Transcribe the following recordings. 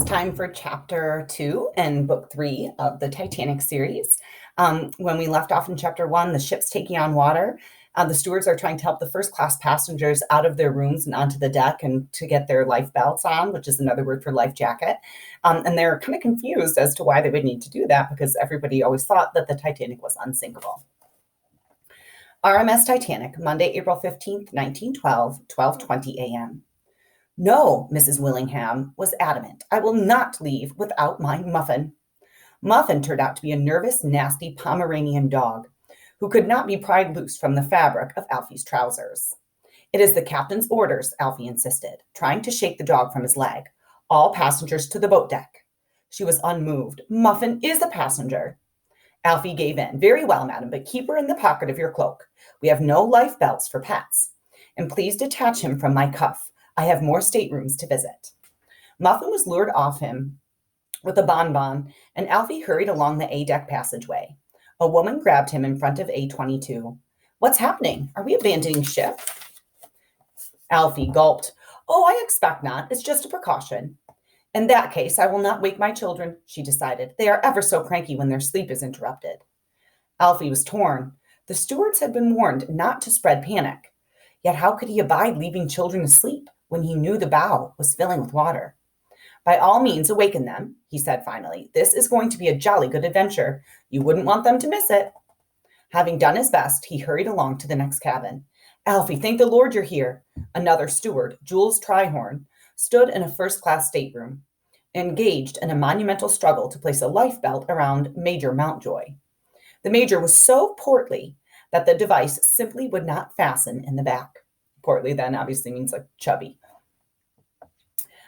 time for chapter 2 and book 3 of the Titanic series. When we left off in chapter 1, the ship's taking on water. The stewards are trying to help the first class passengers out of their rooms and onto the deck and to get their life belts on, which is another word for life jacket. And they're kind of confused as to why they would need to do that because everybody always thought that the Titanic was unsinkable. RMS Titanic, Monday, April 15th, 1912, 12:20 a.m. No, Mrs. Willingham was adamant. I will not leave without my Muffin. Muffin turned out to be a nervous, nasty Pomeranian dog who could not be pried loose from the fabric of Alfie's trousers. It is the captain's orders, Alfie insisted, trying to shake the dog from his leg. All passengers to the boat deck. She was unmoved. Muffin is a passenger. Alfie gave in. Very well, madam, but keep her in the pocket of your cloak. We have no life belts for pets. And please detach him from my cuff. I have more staterooms to visit. Muffin was lured off him with a bonbon, and Alfie hurried along the A-deck passageway. A woman grabbed him in front of A-22. What's happening? Are we abandoning ship? Alfie gulped. Oh, I expect not. It's just a precaution. In that case, I will not wake my children, she decided. They are ever so cranky when their sleep is interrupted. Alfie was torn. The stewards had been warned not to spread panic. Yet how could he abide leaving children asleep when he knew the bow was filling with water? By all means, awaken them, he said finally. This is going to be a jolly good adventure. You wouldn't want them to miss it. Having done his best, he hurried along to the next cabin. Alfie, thank the Lord you're here. Another steward, Jules Trihorn, stood in a first-class stateroom, engaged in a monumental struggle to place a life belt around Major Mountjoy. The major was so portly that the device simply would not fasten in the back. Portly then obviously means like chubby.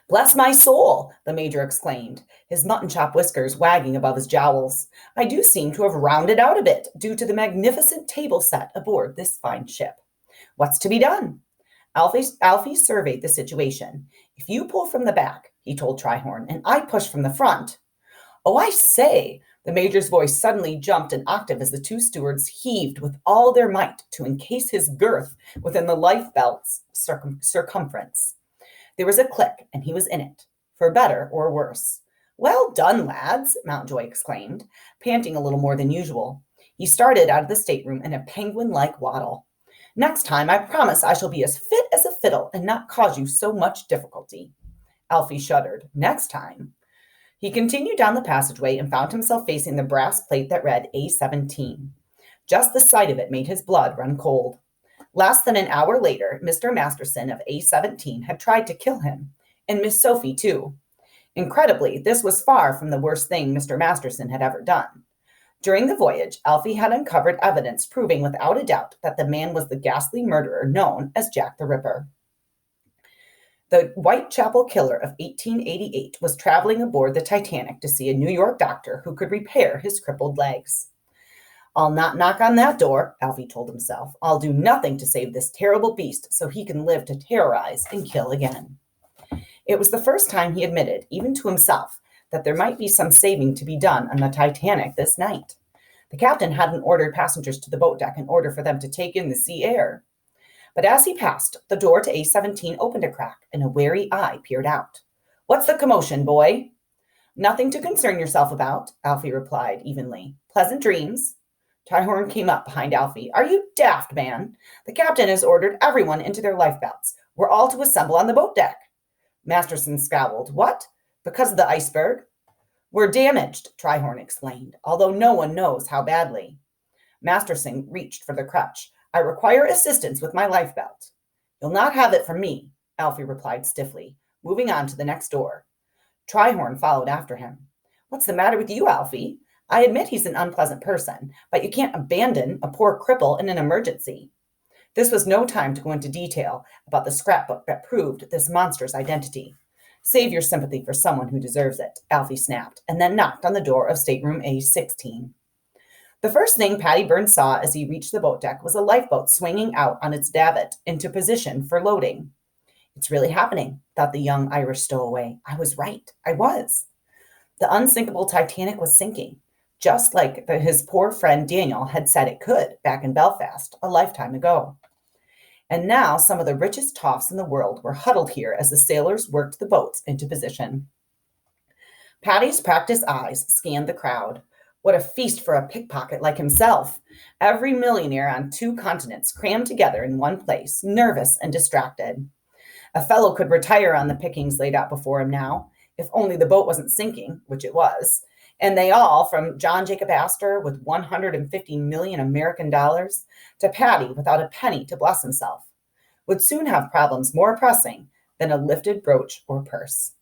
Bless my soul, the major exclaimed, his mutton chop whiskers wagging above his jowls. I do seem to have rounded out a bit due to the magnificent table set aboard this fine ship. What's to be done? Alfie surveyed the situation. If you pull from the back, he told Trihorn, and I push from the front. Oh, I say, the major's voice suddenly jumped an octave as the two stewards heaved with all their might to encase his girth within the life belt's circumference. There was a click, and he was in it, for better or worse. Well done, lads, Mountjoy exclaimed, panting a little more than usual. He started out of the stateroom in a penguin-like waddle. Next time, I promise I shall be as fit as a fiddle and not cause you so much difficulty. Alfie shuddered. Next time. He continued down the passageway and found himself facing the brass plate that read A-17. Just the sight of it made his blood run cold. Less than an hour later, Mr. Masterson of A-17 had tried to kill him, and Miss Sophie too. Incredibly, this was far from the worst thing Mr. Masterson had ever done. During the voyage, Alfie had uncovered evidence proving without a doubt that the man was the ghastly murderer known as Jack the Ripper. The Whitechapel killer of 1888 was traveling aboard the Titanic to see a New York doctor who could repair his crippled legs. I'll not knock on that door, Alfie told himself. I'll do nothing to save this terrible beast so he can live to terrorize and kill again. It was the first time he admitted, even to himself, that there might be some saving to be done on the Titanic this night. The captain hadn't ordered passengers to the boat deck in order for them to take in the sea air. But as he passed, the door to A-17 opened a crack, and a wary eye peered out. What's the commotion, boy? Nothing to concern yourself about, Alfie replied evenly. Pleasant dreams. Trihorn came up behind Alfie. Are you daft, man? The captain has ordered everyone into their lifebelts. We're all to assemble on the boat deck. Masterson scowled. What? Because of the iceberg? We're damaged, Trihorn explained, although no one knows how badly. Masterson reached for the crutch. I require assistance with my lifebelt. You'll not have it from me, Alfie replied stiffly, moving on to the next door. Trihorn followed after him. What's the matter with you, Alfie? I admit he's an unpleasant person, but you can't abandon a poor cripple in an emergency. This was no time to go into detail about the scrapbook that proved this monster's identity. Save your sympathy for someone who deserves it, Alfie snapped, and then knocked on the door of stateroom A-16. The first thing Patty Burns saw as he reached the boat deck was a lifeboat swinging out on its davit into position for loading. It's really happening, thought the young Irish stowaway. I was right. I was. The unsinkable Titanic was sinking, just like his poor friend Daniel had said it could back in Belfast a lifetime ago. And now some of the richest toffs in the world were huddled here as the sailors worked the boats into position. Patty's practiced eyes scanned the crowd. What a feast for a pickpocket like himself! Every millionaire on 2 continents crammed together in one place, nervous and distracted. A fellow could retire on the pickings laid out before him now, if only the boat wasn't sinking, which it was. And they all, from John Jacob Astor with 150 million American dollars to Patty without a penny to bless himself, would soon have problems more pressing than a lifted brooch or purse.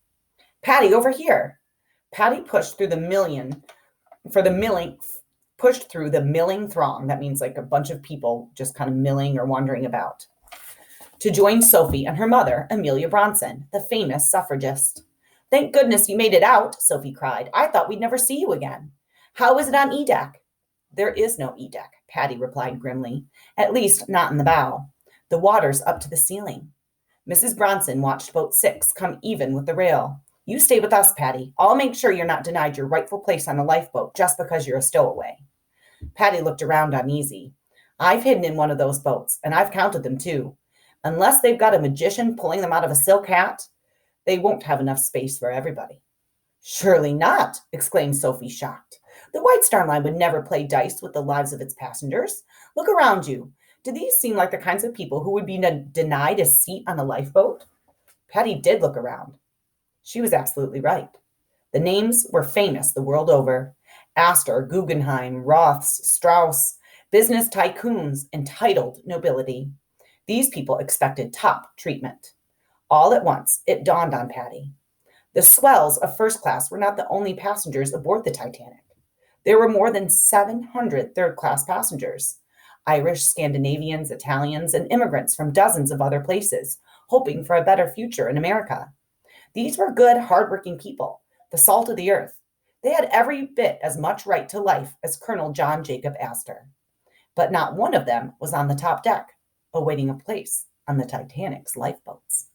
Patty, over here. Patty pushed through the milling throng. That means like a bunch of people just kind of milling or wandering about, to join Sophie and her mother, Amelia Bronson, the famous suffragist. Thank goodness you made it out, Sophie cried. I thought we'd never see you again. How is it on E deck? There is no E deck, Patty replied grimly. At least not in the bow. The water's up to the ceiling. Mrs. Bronson watched boat 6 come even with the rail. You stay with us, Patty. I'll make sure you're not denied your rightful place on the lifeboat just because you're a stowaway. Patty looked around uneasy. I've hidden in one of those boats, and I've counted them too. Unless they've got a magician pulling them out of a silk hat, they won't have enough space for everybody. Surely not, exclaimed Sophie, shocked. The White Star Line would never play dice with the lives of its passengers. Look around you. Do these seem like the kinds of people who would be denied a seat on a lifeboat? Patty did look around. She was absolutely right. The names were famous the world over. Astor, Guggenheim, Roths, Strauss, business tycoons, entitled nobility. These people expected top treatment. All at once, it dawned on Patty. The swells of first class were not the only passengers aboard the Titanic. There were more than 700 third-class passengers. Irish, Scandinavians, Italians, and immigrants from dozens of other places, hoping for a better future in America. These were good, hardworking people, the salt of the earth. They had every bit as much right to life as Colonel John Jacob Astor. But not one of them was on the top deck, awaiting a place on the Titanic's lifeboats.